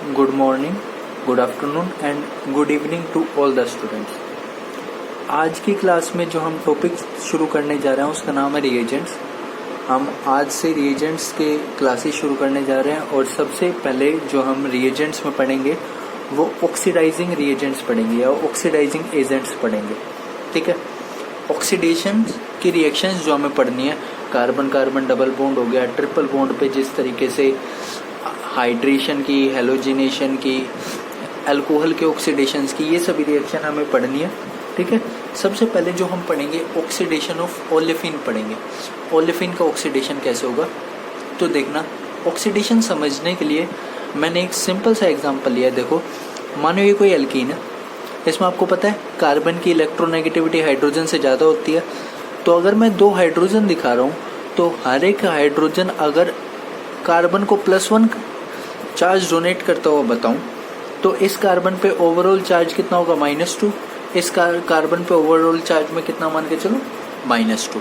Good morning, good afternoon and good evening to all the students. आज की class में जो हम टॉपिक शुरू करने जा रहे हैं उसका नाम है रिएजेंट्स। हम आज से रिएजेंट्स के क्लासेस शुरू करने जा रहे हैं और सबसे पहले जो हम रिएजेंट्स में पढ़ेंगे वो ऑक्सीडाइजिंग रिएजेंट्स पढ़ेंगे या ऑक्सीडाइजिंग एजेंट्स पढ़ेंगे। ठीक है, ऑक्सीडेशन की रिएक्शंस जो हमें पढ़नी है, कार्बन कार्बन डबल बॉन्ड हो गया, ट्रिपल बॉन्ड पे जिस तरीके से हाइड्रेशन की, हेलोजिनेशन की, अल्कोहल के ऑक्सीडेशंस की, ये सभी रिएक्शन हमें पढ़नी है। ठीक है, सबसे पहले जो हम पढ़ेंगे ऑक्सीडेशन ऑफ ओलेफिन पढ़ेंगे। ओलेफिन का ऑक्सीडेशन कैसे होगा तो देखना। ऑक्सीडेशन समझने के लिए मैंने एक सिंपल सा एग्जांपल लिया। देखो, मानो ये कोई एल्कीन है, इसमें आपको पता है कार्बन की इलेक्ट्रोनेगेटिविटी हाइड्रोजन से ज़्यादा होती है। तो अगर मैं दो हाइड्रोजन दिखा रहा हूँ तो हर एक हाइड्रोजन अगर कार्बन को +1 चार्ज डोनेट करता हुआ बताऊं तो इस कार्बन पे ओवरऑल चार्ज कितना होगा -2। इस कार्बन पे ओवरऑल चार्ज में कितना मान के चलो -2।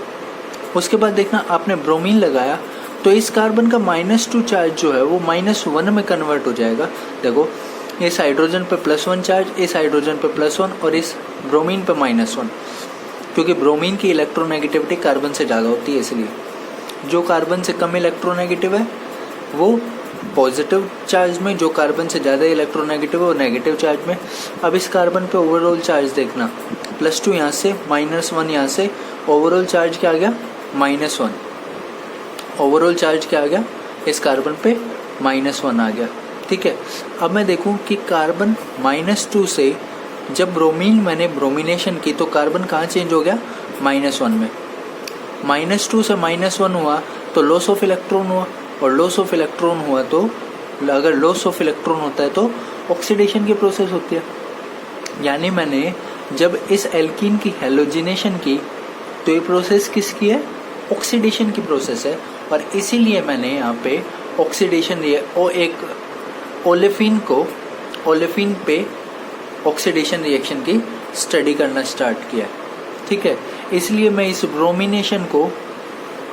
उसके बाद देखना आपने ब्रोमीन लगाया तो इस कार्बन का -2 चार्ज जो है वो -1 में कन्वर्ट हो जाएगा। देखो, इस हाइड्रोजन पे +1 चार्ज, इस हाइड्रोजन पे +1 और इस ब्रोमीन पे -1, क्योंकि ब्रोमीन की इलेक्ट्रोनेगेटिविटी कार्बन से ज़्यादा होती है। इसलिए जो कार्बन से कम इलेक्ट्रोनेगेटिव है वो पॉजिटिव चार्ज में, जो कार्बन से ज़्यादा इलेक्ट्रोनेगेटिव है वो नेगेटिव चार्ज में। अब इस कार्बन पे ओवरऑल चार्ज देखना, +2 यहाँ से, -1 यहाँ से, ओवरऑल चार्ज क्या आ गया -1। ओवरऑल चार्ज क्या आ गया इस कार्बन पे -1 आ गया। ठीक है, अब मैं देखूं कि कार्बन -2 से जब ब्रोमीन मैंने ब्रोमिनेशन की तो कार्बन कहाँ चेंज हो गया -1 में। -2 से -1 हुआ तो लॉस ऑफ इलेक्ट्रॉन हुआ, और लॉस ऑफ इलेक्ट्रॉन हुआ तो अगर लॉस ऑफ इलेक्ट्रॉन होता है तो ऑक्सीडेशन की प्रोसेस होती है। यानी मैंने जब इस एल्कीन की हेलोजिनेशन की तो ये प्रोसेस किसकी है, ऑक्सीडेशन की प्रोसेस है। और इसीलिए मैंने यहाँ पे ऑक्सीडेशन एक ओलेफिन पे ऑक्सीडेशन रिएक्शन की स्टडी करना स्टार्ट किया। ठीक है, इसलिए मैं इस ब्रोमिनेशन को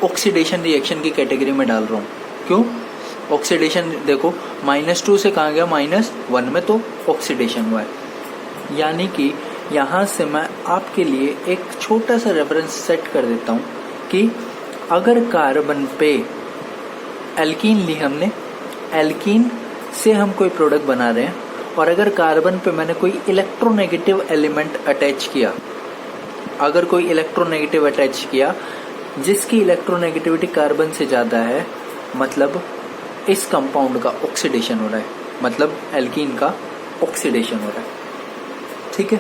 ऑक्सीडेशन रिएक्शन की कैटेगरी में डाल रहा हूँ। क्यों? ऑक्सीडेशन देखो, -2 से कहाँ गया -1 में, तो ऑक्सीडेशन हुआ है। यानी कि यहाँ से मैं आपके लिए एक छोटा सा रेफरेंस सेट कर देता हूँ कि अगर कार्बन पे एल्कीन ली हमने, एल्कीन से हम कोई प्रोडक्ट बना रहे हैं, और अगर कार्बन पे मैंने कोई इलेक्ट्रोनेगेटिव एलिमेंट अटैच किया, अगर कोई इलेक्ट्रोनेगेटिव अटैच किया जिसकी इलेक्ट्रोनेगेटिविटी कार्बन से ज़्यादा है, मतलब इस कंपाउंड का ऑक्सीडेशन हो रहा है, मतलब एल्कीन का ऑक्सीडेशन हो रहा है। ठीक है,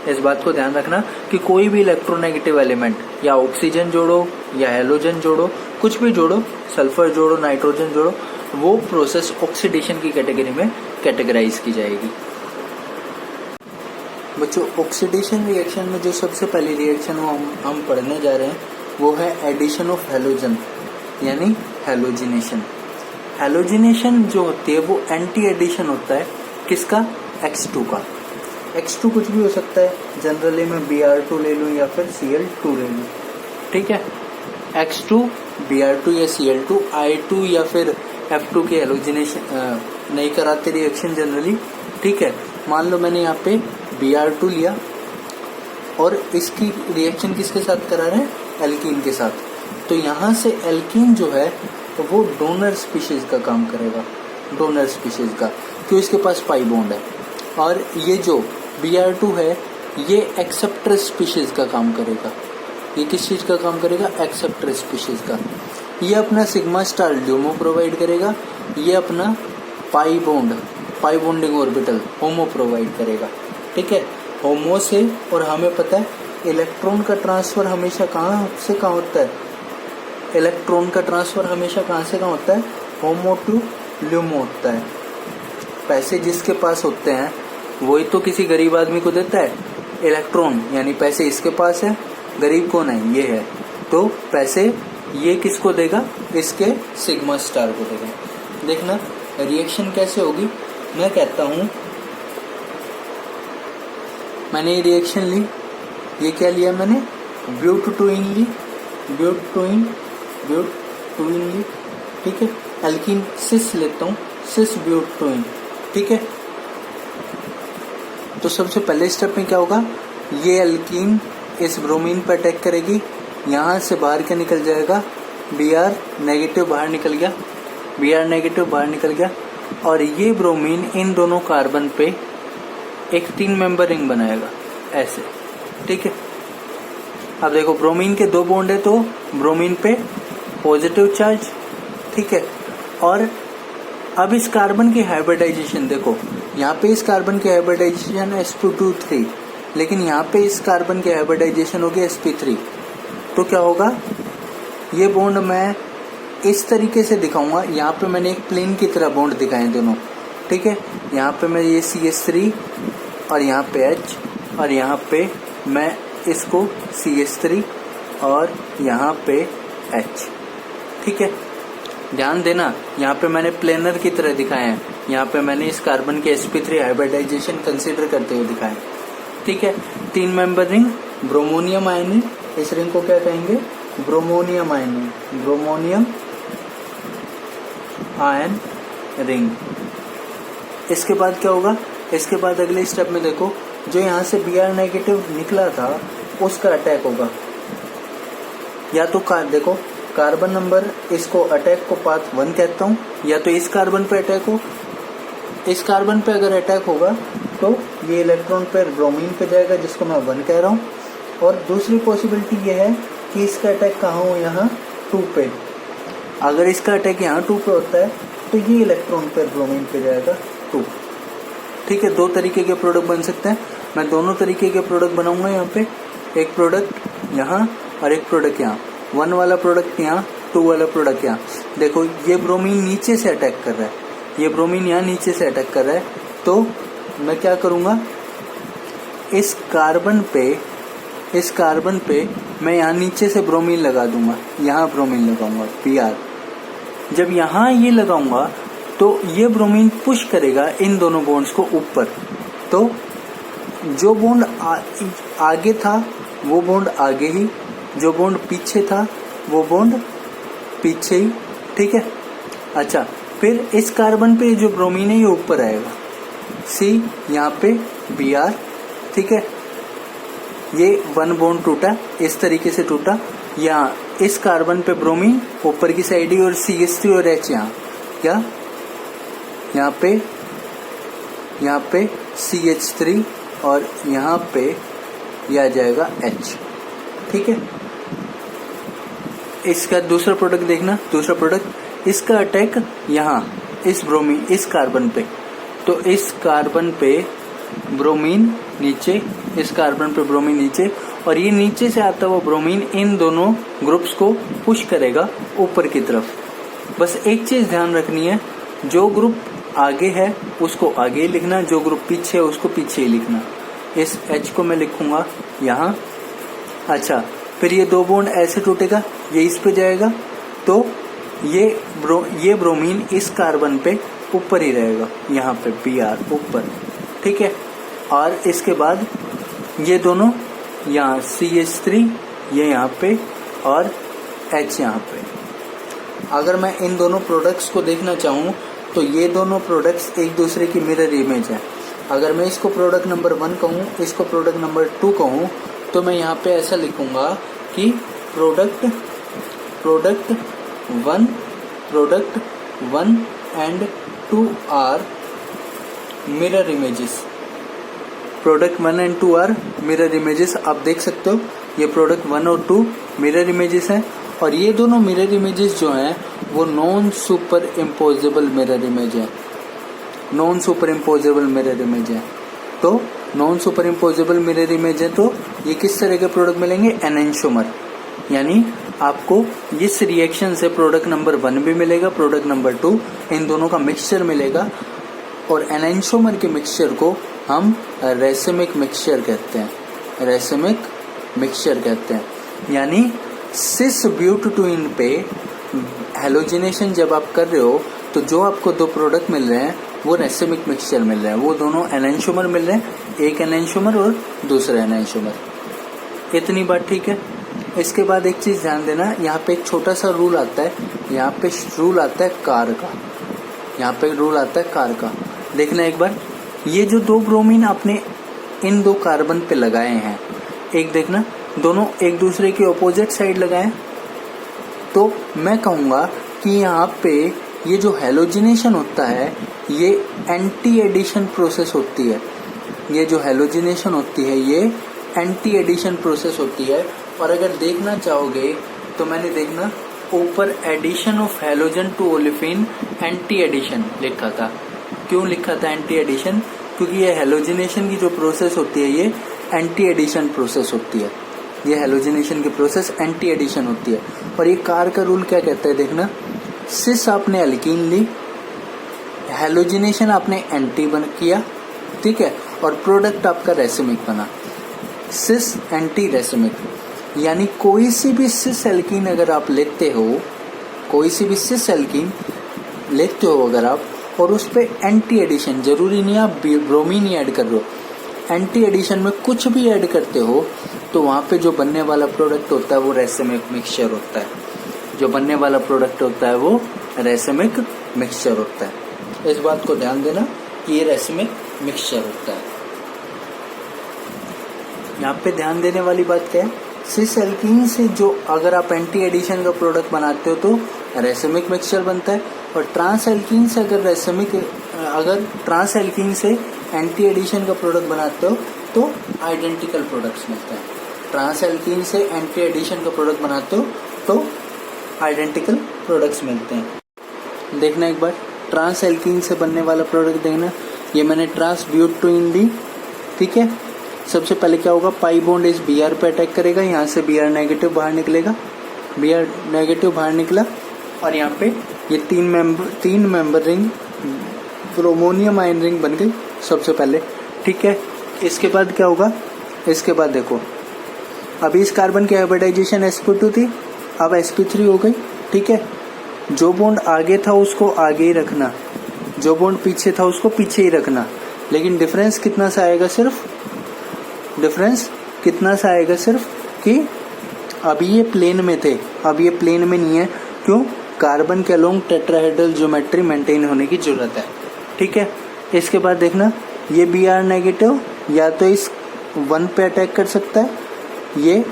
इस बात को ध्यान रखना कि कोई भी इलेक्ट्रोनेगेटिव एलिमेंट, या ऑक्सीजन जोड़ो या हेलोजन जोड़ो, कुछ भी जोड़ो, सल्फर जोड़ो, नाइट्रोजन जोड़ो, वो प्रोसेस ऑक्सीडेशन की कैटेगरी में कैटेगराइज की जाएगी। बच्चों, ऑक्सीडेशन रिएक्शन में जो सबसे पहली रिएक्शन हम पढ़ने जा रहे हैं वो है एडिशन ऑफ हेलोजन, यानी हेलोजिनेशन। हेलोजिनेशन जो होती है वो एंटी एडिशन होता है किसका, X2 का। X2 कुछ भी हो सकता है, जनरली मैं Br2 ले लूँ या फिर Cl2 ले लूँ। ठीक है, X2, Br2 या Cl2, I2 या फिर F2 के हेलोजिनेशन नहीं कराते रिएक्शन जनरली। ठीक है, मान लो मैंने यहाँ पे Br2 लिया और इसकी रिएक्शन किसके साथ करा रहे हैं, एल्कीन के साथ। तो यहाँ से एल्कीन जो है वो डोनर स्पीशीज का काम करेगा, डोनर स्पीशीज का, क्यों, इसके पास पाई बॉन्ड है। और ये जो Br2 है ये एक्सेप्टर स्पीशीज का काम करेगा। ये किस चीज़ का काम करेगा, एक्सेप्टर स्पीशीज का। ये अपना सिग्मा स्टार ल्यूमो प्रोवाइड करेगा, ये अपना पाई बॉन्डिंग ऑर्बिटल होमो प्रोवाइड करेगा। ठीक है, होमो से, और हमें पता है इलेक्ट्रॉन का ट्रांसफर हमेशा कहाँ से कहाँ होता है, इलेक्ट्रॉन का ट्रांसफर हमेशा कहाँ से कहाँ होता है, होमो टू ल्यूमो होता है। पैसे जिसके पास होते हैं वही तो किसी गरीब आदमी को देता है इलेक्ट्रॉन, यानी पैसे इसके पास है, गरीब कौन है, ये है, तो पैसे ये किसको देगा, इसके सिग्मा स्टार को देगा। देखना रिएक्शन कैसे होगी। मैं कहता हूँ, मैंने ये रिएक्शन ली, ये क्या लिया मैंने, ब्यूटटोइन ली, ब्यूटटोइन ली। ठीक है, एल्कीन सिस लेता हूँ, सिस ब्यूटटोइन, ठीक है। तो सबसे पहले स्टेप में क्या होगा, ये एल्कीन इस ब्रोमीन पर अटैक करेगी, यहाँ से बाहर क्या निकल जाएगा, Br नेगेटिव बाहर निकल गया, Br नेगेटिव बाहर निकल गया, और ये ब्रोमीन इन दोनों कार्बन पे एक 3 मेंबर रिंग बनाएगा ऐसे, ठीक है। अब देखो ब्रोमीन के 2 बॉन्ड है तो ब्रोमीन पे पॉजिटिव चार्ज, ठीक है। और अब इस कार्बन की हाइब्रिडाइजेशन देखो, यहाँ पे इस कार्बन की हाइब्रिडाइजेशन sp2 लेकिन यहाँ पे इस कार्बन की हाइब्रिडाइजेशन होगी sp3। तो क्या होगा, ये बॉन्ड मैं इस तरीके से दिखाऊंगा, यहाँ पे मैंने एक प्लेन की तरह बॉन्ड दिखाए दोनों, ठीक है। यहाँ पे मैं ये CH3 और यहाँ पे H, और यहाँ पे मैं इसको CH3 और यहाँ पे H, ठीक है। ध्यान देना, यहाँ पे मैंने प्लेनर की तरह दिखाए हैं, यहाँ पे मैंने इस कार्बन के sp3 हाइब्रिडाइजेशन कंसीडर करते हुए दिखाए, ठीक है। 3 मेंबर रिंग ब्रोमोनियम आयन, इस रिंग को क्या कहेंगे, bromonium ion, bromonium ion ring. इसके बाद क्या होगा, इसके बाद अगले स्टेप में देखो, जो यहाँ से Br नेगेटिव निकला था उसका अटैक होगा, या तो देखो कार्बन नंबर, इसको अटैक को पाथ 1 कहता हूँ, या तो इस कार्बन पे अटैक हो, इस कार्बन पे अगर अटैक होगा तो ये इलेक्ट्रॉन पेयर ब्रोमीन पे जाएगा जिसको मैं 1 कह रहा हूँ, और दूसरी पॉसिबिलिटी ये है कि इसका अटैक कहाँ हो, यहाँ 2 पे। अगर इसका अटैक यहाँ 2 पे होता है तो ये इलेक्ट्रॉन पेयर ब्रोमीन पे जाएगा 2, ठीक है। 2 तरीके के प्रोडक्ट बन सकते हैं, मैं दोनों तरीके के प्रोडक्ट बनाऊंगा यहाँ पे, एक प्रोडक्ट यहाँ और एक प्रोडक्ट यहाँ, 1 वाला प्रोडक्ट यहाँ, 2 वाला प्रोडक्ट यहाँ। देखो ये ब्रोमीन नीचे से अटैक कर रहा है, ये ब्रोमीन यहाँ नीचे से अटैक कर रहा है, तो मैं क्या करूँगा, इस कार्बन पे मैं यहाँ नीचे से ब्रोमीन लगा दूंगा, यहाँ ब्रोमीन लगाऊंगा Br। जब यहाँ ये लगाऊंगा तो ये ब्रोमीन पुश करेगा इन दोनों बॉन्ड्स को ऊपर, तो जो बॉन्ड आगे था वो बॉन्ड आगे ही, जो बॉन्ड पीछे था वो बॉन्ड पीछे ही, ठीक है। अच्छा, फिर इस कार्बन पे जो ब्रोमीन है ये ऊपर आएगा, C यहाँ पे Br, ठीक है। ये 1 बॉन्ड टूटा, इस तरीके से टूटा, यहाँ इस कार्बन पे ब्रोमीन ऊपर की साइड ही, और CH3 और H यहाँ, क्या यहाँ पे CH3 और यहाँ पे यह आ जाएगा H, ठीक है। इसका दूसरा प्रोडक्ट देखना, दूसरा प्रोडक्ट, इसका अटैक यहाँ इस ब्रोमीन, इस कार्बन पे, तो इस कार्बन पे ब्रोमीन नीचे, इस कार्बन पे ब्रोमीन नीचे, और ये नीचे से आता हुआ ब्रोमीन इन दोनों ग्रुप्स को पुश करेगा ऊपर की तरफ। बस एक चीज ध्यान रखनी है, जो ग्रुप आगे है उसको आगे ही लिखना, जो ग्रुप पीछे है उसको पीछे ही लिखना। इस H को मैं लिखूंगा यहाँ। अच्छा, फिर ये 2 बॉन्ड ऐसे टूटेगा, ये इस पे जाएगा, तो ये ब्रोमीन इस कार्बन पे ऊपर ही रहेगा, यहाँ पे Br ऊपर, ठीक है। और इसके बाद ये दोनों यहाँ CH3 ये यहाँ पे और H यहाँ पे। अगर मैं इन दोनों प्रोडक्ट्स को देखना चाहूँ तो ये दोनों प्रोडक्ट्स एक दूसरे की मिरर इमेज है। अगर मैं इसको प्रोडक्ट नंबर 1 कहूँ, इसको प्रोडक्ट नंबर 2 कहूँ, तो मैं यहाँ पे ऐसा लिखूंगा कि product 1 and 2 are mirror images. Product 1 and 2 are mirror images. आप देख सकते हो ये प्रोडक्ट 1 और 2 मिरर इमेजेस हैं, और ये दोनों मिरर इमेजेस जो हैं वो non superimposable mirror image है, non superimposable mirror image है। तो non superimposable mirror image है, तो ये किस तरह के प्रोडक्ट मिलेंगे, एनेंटियोमर। यानी आपको इस रिएक्शन से प्रोडक्ट नंबर 1 भी मिलेगा, प्रोडक्ट नंबर 2, इन दोनों का मिक्सचर मिलेगा, और एनेंटियोमर के मिक्सचर को हम रेसिमिक मिक्सचर कहते हैं, रेसिमिक मिक्सचर कहते हैं। यानी सिस ब्यूटेटुइन पे हैलोजिनेशन जब आप कर रहे हो तो जो आपको 2 प्रोडक्ट मिल रहे हैं वो रेसिमिक मिक्सचर मिल रहे हैं, वो दोनों एनेंटियोमर मिल रहे हैं, एक एनेंटियोमर और दूसरा एनेंटियोमर। इतनी बात ठीक है। इसके बाद एक चीज ध्यान देना, यहाँ पे एक छोटा सा रूल आता है, यहाँ पे रूल आता है कार का, यहाँ पे रूल आता है कार का। देखना एक बार, ये जो दो ब्रोमीन आपने इन दो कार्बन पे लगाए हैं, एक देखना दोनों एक दूसरे के ऑपोजिट साइड लगाए, तो मैं कहूँगा कि यहाँ पे ये जो हैलोजिनेशन होता है ये एंटी एडिशन प्रोसेस होती है। ये जो हैलोजिनेशन होती है ये एंटी एडिशन प्रोसेस होती है। और अगर देखना चाहोगे तो मैंने देखना ऊपर addition of halogen to olefin anti addition लिखा था। क्यों लिखा था एंटी एडिशन? क्योंकि ये हैलोजिनेशन की जो प्रोसेस होती है ये एंटी एडिशन प्रोसेस होती है। ये हैलोजिनेशन की प्रोसेस एंटी एडिशन होती है। और ये कार का रूल क्या कहता है देखना, सिस आपने एल्कीन ली, हैलोजिनेशन आपने एंटी बन किया, ठीक है, और प्रोडक्ट आपका रेसिमिक बना, सिस एंटी रेसिमिक। यानी कोई सी भी सिस एल्कीन अगर आप लेते हो, कोई सी भी सिस एल्कीन लेते हो अगर आप, और उस पर एंटी एडिशन, जरूरी नहीं आप ब्रोमीन ही ऐड कर रहे हो, एंटी एडिशन में कुछ भी ऐड करते हो तो वहाँ पे जो बनने वाला प्रोडक्ट होता है वो रेसिमिक मिक्सचर होता है। जो बनने वाला प्रोडक्ट होता है वो रेसिमिक मिक्सचर होता है। इस बात को ध्यान देना कि ये रेसिमिक मिक्सचर होता है। यहाँ पे ध्यान देने वाली बात क्या है, सिस एल्कीन से जो अगर आप एंटी एडिशन का प्रोडक्ट बनाते हो तो रेसिमिक मिक्सचर बनता है, और ट्रांस एल्कीन से अगर ट्रांस एल्कीन से एंटी एडिशन का प्रोडक्ट बनाते हो तो आइडेंटिकल प्रोडक्ट्स मिलते हैं। ट्रांस एल्कीन से एंटी एडिशन का प्रोडक्ट बनाते हो तो आइडेंटिकल प्रोडक्ट्स मिलते हैं। देखना एक बार, ट्रांस एल्कीन से बनने वाला प्रोडक्ट देखना, ये मैंने ट्रांस ब्यूटोइन ली, ठीक है। सबसे पहले क्या होगा, पाई बॉन्ड इस Br पे अटैक करेगा, यहाँ से Br नेगेटिव बाहर निकलेगा, Br नेगेटिव बाहर निकला, और यहाँ पे ये तीन member ring bromonium ion ring बन गई सबसे पहले, ठीक है। इसके बाद क्या होगा, इसके बाद देखो अभी इस कार्बन की हाइब्रिडाइजेशन sp2 थी, अब sp3 हो गई, ठीक है। जो बॉन्ड आगे था उसको आगे ही रखना, जो बॉन्ड पीछे था उसको पीछे ही रखना, लेकिन डिफरेंस कितना सा आएगा, सिर्फ कि अभी ये प्लेन में थे, अब ये प्लेन में नहीं है। क्यों? कार्बन के अलोंग टेट्राहेड्रल ज्योमेट्री मेंटेन होने की जरूरत है, ठीक है। इसके बाद देखना ये Br नेगेटिव या तो इस 1 पे अटैक कर सकता है, ये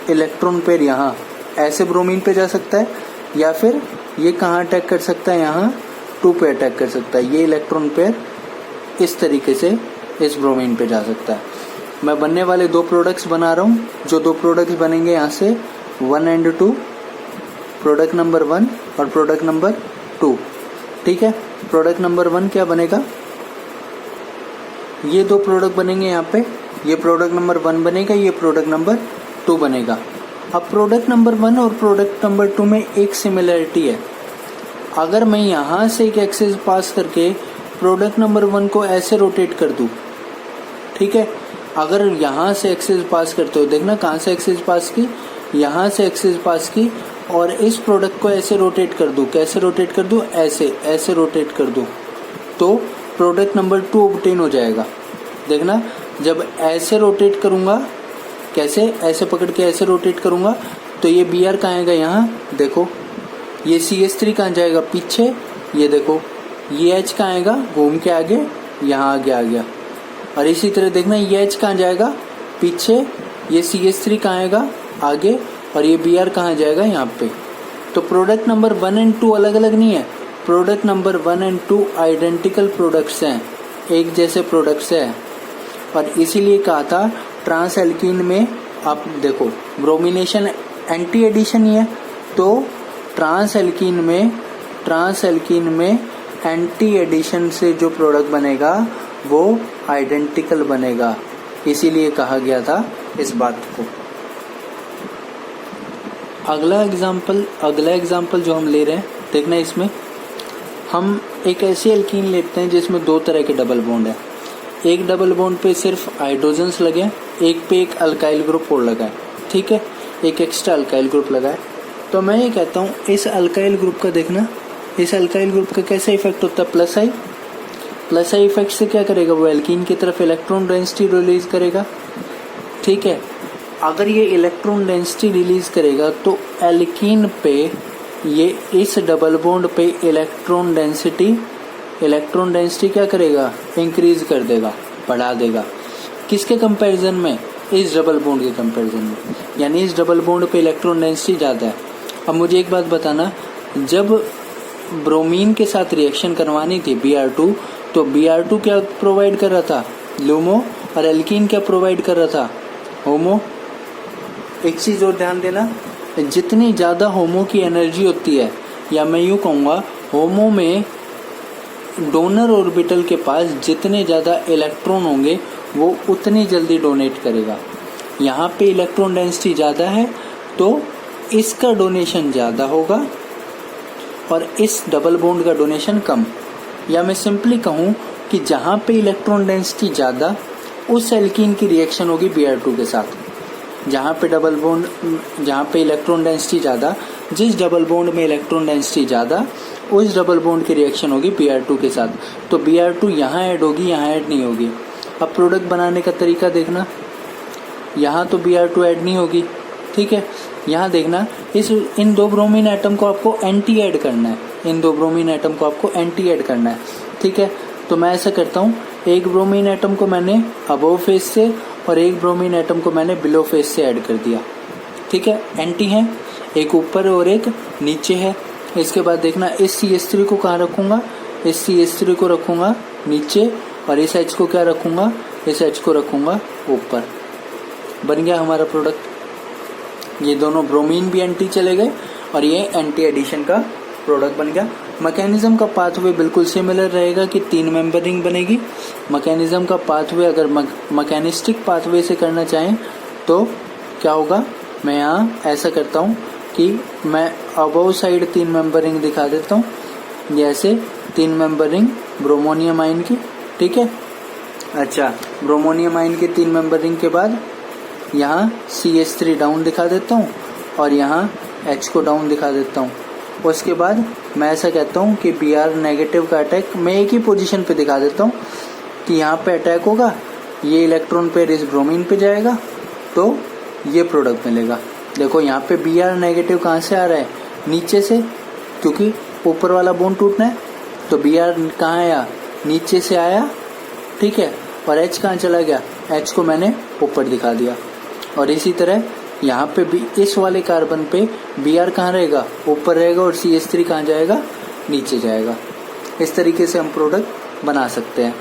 इलेक्ट्रॉन पेयर यहाँ ऐसे ब्रोमीन पे जा सकता है, या फिर ये कहाँ अटैक कर सकता है, यहाँ 2 पे अटैक कर सकता है। ये इलेक्ट्रॉन पेयर इस तरीके से इस ब्रोमीन पे जा सकता है। मैं बनने वाले 2 प्रोडक्ट्स बना रहा हूँ, जो 2 प्रोडक्ट्स बनेंगे यहाँ से 1 and 2, प्रोडक्ट नंबर 1 और प्रोडक्ट नंबर 2, ठीक है। प्रोडक्ट नंबर 1 क्या बनेगा, ये 2 प्रोडक्ट बनेंगे यहाँ पे, ये प्रोडक्ट नंबर 1 बनेगा, ये प्रोडक्ट नंबर 2 बनेगा। अब प्रोडक्ट नंबर 1 और प्रोडक्ट नंबर 2 में एक सिमिलरिटी है। अगर मैं यहाँ से एक एक्सिस पास करके प्रोडक्ट नंबर 1 को ऐसे रोटेट कर दूँ, ठीक है, अगर यहाँ से एक्सिस पास करते हो, देखना कहाँ से एक्सिस पास की, यहाँ से एक्सिस पास की, और इस प्रोडक्ट को ऐसे रोटेट कर दूँ, कैसे रोटेट कर दूँ, ऐसे रोटेट कर दूँ, तो प्रोडक्ट नंबर 2 ऑब्टेन हो जाएगा। देखना जब ऐसे रोटेट करूँगा, कैसे, ऐसे पकड़ के ऐसे रोटेट करूँगा, तो ये Br कहाँ आएगा, यहाँ देखो, ये CH3 कहाँ जाएगा, पीछे, ये देखो, ये H कहाँ आएगा, घूम के आगे, यहाँ आगे आ गया। और इसी तरह देखना ये H कहाँ जाएगा, पीछे, ये CH3 कहाँ आएगा, आगे, और ये Br कहाँ जाएगा, यहाँ पे। तो प्रोडक्ट नंबर 1 and 2 अलग अलग नहीं है, product number 1 and 2 identical products हैं, एक जैसे प्रोडक्ट्स हैं। और इसीलिए कहा था ट्रांस एल्कीन में आप देखो ब्रोमिनेशन एंटी एडिशन ही है, तो ट्रांस एल्कीन में एंटी एडिशन से जो प्रोडक्ट बनेगा वो आइडेंटिकल बनेगा, इसीलिए कहा गया था इस बात को। अगला एग्जाम्पल जो हम ले रहे हैं, देखना इसमें हम एक ऐसी एल्कीन लेते हैं जिसमें 2 तरह के डबल बॉन्ड है। एक डबल बॉन्ड पे सिर्फ हाइड्रोजन्स लगे हैं, एक पे एक अल्काइल ग्रुप और लगा है, ठीक है, एक एक्स्ट्रा अल्काइल ग्रुप लगा है। तो मैं ये कहता हूँ इस अल्काइल ग्रुप का देखना, इस अल्काइल ग्रुप का कैसा इफेक्ट होता है, प्लस आई इफेक्ट से क्या करेगा, वो एल्कीन की तरफ इलेक्ट्रॉन डेंसिटी रिलीज करेगा, ठीक है। अगर ये इलेक्ट्रॉन डेंसिटी रिलीज करेगा तो एल्कीन पे ये इस डबल बॉन्ड पे इलेक्ट्रॉन डेंसिटी इलेक्ट्रॉन डेंसिटी क्या करेगा, इंक्रीज कर देगा, बढ़ा देगा। किसके कंपैरिजन में, इस डबल बॉन्ड के कंपैरिजन में, यानी इस डबल बॉन्ड पे इलेक्ट्रॉन डेंसिटी ज़्यादा है। अब मुझे एक बात बताना, जब ब्रोमीन के साथ रिएक्शन करवानी थी Br2, तो Br2 क्या प्रोवाइड कर रहा था, LUMO, और एल्कीन क्या प्रोवाइड कर रहा था, HOMO। एक चीज़ और ध्यान देना, जितनी ज़्यादा HOMO की एनर्जी होती है, या मैं यूँ कहूँगा HOMO में डोनर ऑर्बिटल के पास जितने ज़्यादा इलेक्ट्रॉन होंगे वो उतनी जल्दी डोनेट करेगा। यहाँ पे इलेक्ट्रॉन डेंसिटी ज़्यादा है तो इसका डोनेशन ज़्यादा होगा और इस डबल बॉन्ड का डोनेशन कम। या मैं सिंपली कहूँ कि जहाँ पे इलेक्ट्रॉन डेंसिटी ज़्यादा, उस एल्कीन की रिएक्शन होगी Br2 के साथ। जहाँ पे डबल बॉन्ड, जहाँ पे इलेक्ट्रॉन डेंसिटी ज़्यादा, जिस डबल बॉन्ड में इलेक्ट्रॉन डेंसिटी ज़्यादा, उस डबल बॉन्ड की रिएक्शन होगी Br2 के साथ। तो Br2 यहाँ ऐड होगी, यहाँ ऐड नहीं होगी। अब प्रोडक्ट बनाने का तरीका देखना, यहाँ तो Br2 ऐड नहीं होगी, ठीक है। यहाँ देखना, इन दो ब्रोमीन एटम को आपको एंटी ऐड करना है, इन दो ब्रोमीन एटम को आपको एंटी ऐड करना है, ठीक है। तो मैं ऐसा करता हूँ, एक ब्रोमीन एटम को मैंने अबव फेस से और एक ब्रोमीन एटम को मैंने बिलो फेस से ऐड कर दिया, ठीक है। एंटी है, एक ऊपर और एक नीचे है। इसके बाद देखना, इस CH3 को कहाँ रखूँगा, इस CH3 को रखूँगा नीचे, और इस H को क्या रखूँगा, इस H को रखूँगा ऊपर। बन गया हमारा प्रोडक्ट। ये दोनों ब्रोमीन भी एंटी चले गए और ये एंटी एडिशन का प्रोडक्ट बन गया। मैकेनिज्म का पाथवे बिल्कुल सिमिलर रहेगा कि 3 मेंबर रिंग बनेगी। मैकेनिज्म का पाथवे अगर मैकेनिस्टिक पाथवे से करना चाहें तो क्या होगा, मैं यहाँ ऐसा करता हूँ कि मैं अबव साइड 3 मेंबर रिंग दिखा देता हूँ, जैसे 3 मेंबर रिंग ब्रोमोनियम आयन की, ठीक है। अच्छा, ब्रोमोनियम आयन के 3 मेंबर रिंग के बाद यहाँ CH3 डाउन दिखा देता हूँ और यहाँ H को डाउन दिखा देता हूँ। उसके बाद मैं ऐसा कहता हूँ कि Br नेगेटिव का अटैक मैं एक ही पोजीशन पे दिखा देता हूँ कि यहाँ पे अटैक होगा, ये इलेक्ट्रॉन पेयर इस ब्रोमीन पे जाएगा तो ये प्रोडक्ट मिलेगा। देखो यहाँ पे Br नेगेटिव कहाँ से आ रहा है, नीचे से, क्योंकि ऊपर वाला बॉन्ड टूटना है तो Br कहाँ आया, नीचे से आया, ठीक है। और H कहाँ चला गया, H को मैंने ऊपर दिखा दिया। और इसी तरह यहाँ पे भी इस वाले कार्बन पे Br कहाँ रहेगा, ऊपर रहेगा, और CH3 कहाँ जाएगा, नीचे जाएगा। इस तरीके से हम प्रोडक्ट बना सकते हैं।